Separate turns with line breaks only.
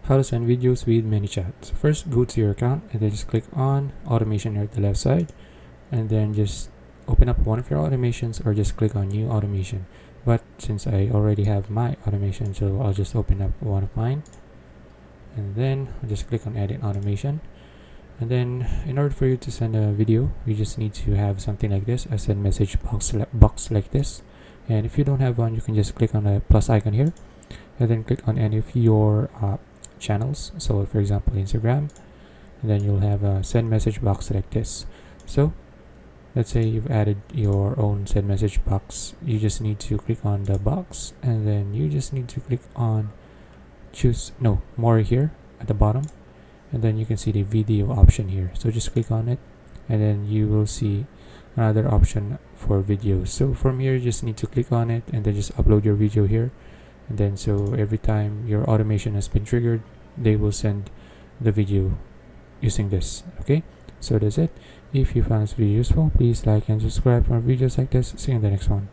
How to send videos with ManyChat. So first, go to your account and then just click on automation here at the left side, and then just open up one of your automations or just click on new automation. But since I already have my automation, so I'll just open up one of mine, and then I'll just click on edit automation. And then in order for you to send a video, you just need to have something like this, a send message box like this. And if you don't have one, you can just click on the plus icon here and then click on any of your channels. So for example, Instagram, and then you'll have a send message box like this. So let's say you've added your own send message box. You just need to click on the box, and then you just need to click on more here at the bottom, and then you can see the video option here. So just click on it, and then you will see another option for videos. So from here, you just need to click on it and then just upload your video here. And then so every time your automation has been triggered, they will send the video using this. Okay, so that's it. If you found this video useful, please like and subscribe for more videos like this. See you in the next one.